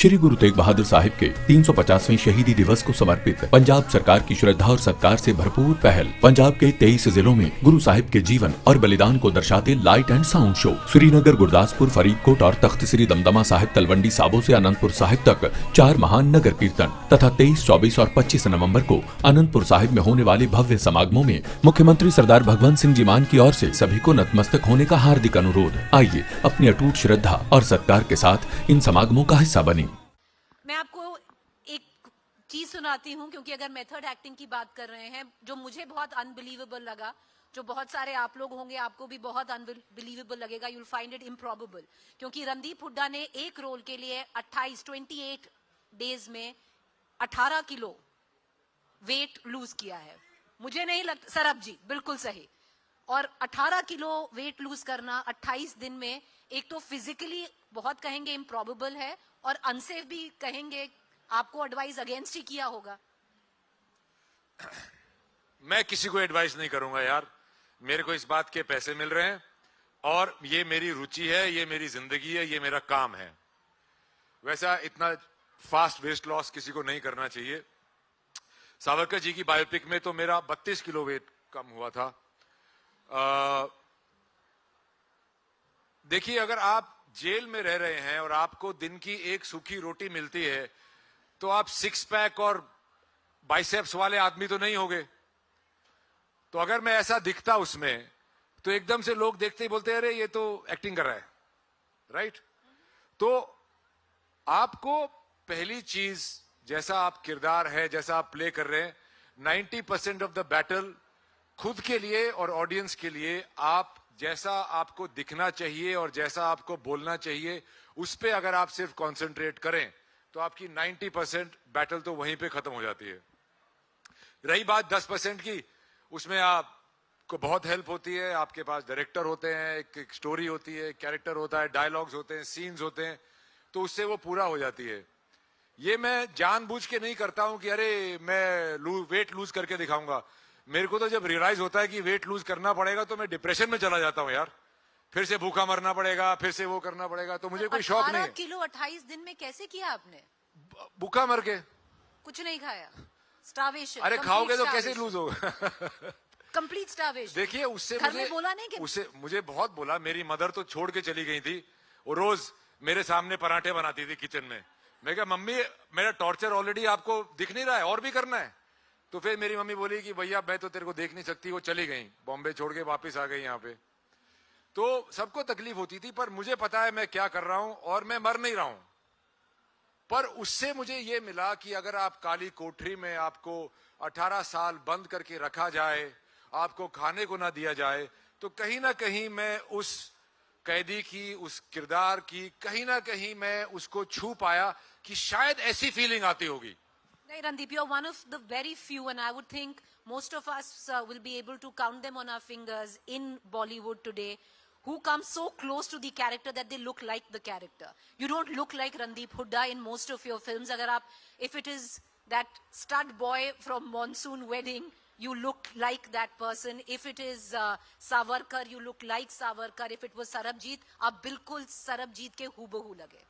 श्री गुरु तेग बहादुर साहिब के 350वें शहीदी दिवस को समर्पित पंजाब सरकार की श्रद्धा और सत्कार से भरपूर पहल। पंजाब के 23 जिलों में गुरु साहिब के जीवन और बलिदान को दर्शाते light and sound show Srinagar, Gurdaspur, Faridkot और तख्त श्री दमदमा साहिब, तलवंडी साबो से अनंतपुर साहिब तक 4 महान नगर कीर्तन तथा 23, 24 और 25 नवम्बर को अनंतपुर साहिब में होने वाले भव्य समागमों में मुख्यमंत्री सरदार भगवंत सिंह जी मान की ओर से सभी को नतमस्तक होने का हार्दिक अनुरोध। आइए अपनी अटूट श्रद्धा और सत्कार के साथ इन समागमों का हिस्सा बने। मैं आपको एक चीज सुनाती हूँ, क्योंकि अगर मेथड एक्टिंग की बात कर रहे हैं, जो मुझे बहुत अनबिलीवेबल लगा, जो बहुत सारे आप लोग होंगे आपको भी बहुत अनबिलीवेबल लगेगा, you will find it improbable, क्योंकि रणदीप हुड्डा ने एक रोल के लिए 28 डेज में 18 किलो वेट लूज किया है। मुझे नहीं लगता, सरब जी बिल्कुल सही। और 18 किलो वेट लूज करना 28 दिन में, एक तो फिजिकली बहुत कहेंगे इम्प्रॉबेबल है और अनसेफ भी कहेंगे। आपको एडवाइस अगेंस्ट ही किया होगा। मैं किसी को एडवाइस नहीं करूंगा यार, मेरे को इस बात के पैसे मिल रहे हैं और ये मेरी रुचि है, ये मेरी जिंदगी है, ये मेरा काम है। वैसा इतना फास्ट वेट लॉस किसी को नहीं करना चाहिए। सावरकर जी की बायोपिक में तो मेरा 32 किलो वेट कम हुआ था। देखिए, अगर आप जेल में रह रहे हैं और आपको दिन की एक सूखी रोटी मिलती है तो आप 6 पैक और बाइसेप्स वाले आदमी तो नहीं होगे। तो अगर मैं ऐसा दिखता उसमें तो एकदम से लोग देखते ही बोलते हैं अरे ये तो एक्टिंग कर रहा है, राइट? तो आपको पहली चीज, जैसा आप किरदार है, जैसा आप प्ले कर रहे हैं, 90% ऑफ द बैटल खुद के लिए और ऑडियंस के लिए आप जैसा आपको दिखना चाहिए और जैसा आपको बोलना चाहिए उस पे अगर आप सिर्फ कंसंट्रेट करें तो आपकी 90% बैटल तो वहीं पे खत्म हो जाती है। रही बात 10% की, उसमें आपको बहुत हेल्प होती है। आपके पास डायरेक्टर होते हैं, एक स्टोरी होती है, कैरेक्टर होता है, डायलॉग्स होते हैं, सीन्स होते हैं, तो उससे वो पूरा हो जाती है। ये मैं जानबूझ के नहीं करता हूं कि अरे मैं वेट लूज करके दिखाऊंगा। मेरे को तो जब रियलाइज होता है कि वेट लूज करना पड़ेगा तो मैं डिप्रेशन में चला जाता हूं यार, फिर से भूखा मरना पड़ेगा, फिर से वो करना पड़ेगा, तो मुझे कोई शौक नहीं है। 18 किलो 28 दिन में कैसे किया आपने? भूखा मर के, कुछ नहीं खाया, स्टार्वेशन। अरे खाओगे तो कैसे लूज होगा? Complete starvation. देखिए, उससे मुझे बोला नहीं कि उससे मुझे बहुत बोला। मेरी मदर तो छोड़ के चली गई थी, वो रोज मेरे सामने पराठे बनाती थी किचन में। मैं कहा मम्मी मेरा टॉर्चर ऑलरेडी आपको दिख नहीं रहा है, और भी करना है? तो फिर मेरी मम्मी बोली कि भैया मैं तो तेरे को देख नहीं सकती। वो चली गई, बॉम्बे छोड़ के वापस आ गई यहाँ पे। तो सबको तकलीफ होती थी, पर मुझे पता है मैं क्या कर रहा हूं और मैं मर नहीं रहा हूं। पर उससे मुझे ये मिला कि अगर आप काली कोठरी में आपको 18 साल बंद करके रखा जाए, आपको खाने को ना दिया जाए, तो कहीं ना कहीं मैं उस कैदी की, उस किरदार की, कहीं ना कहीं मैं उसको छू पाया कि शायद ऐसी फीलिंग आती होगी। Randeep, you're one of the very few, and I would think most of us will be able to count them on our fingers in Bollywood today, who come so close to the character that they look like the character. You don't look like Randeep Huda in most of your films. If it is that stud boy from Monsoon Wedding, you look like that person. If it is Savarkar, you look like Savarkar. If it was Sarabjit, आप बिल्कुल सरबजीत के हूबहू लगे।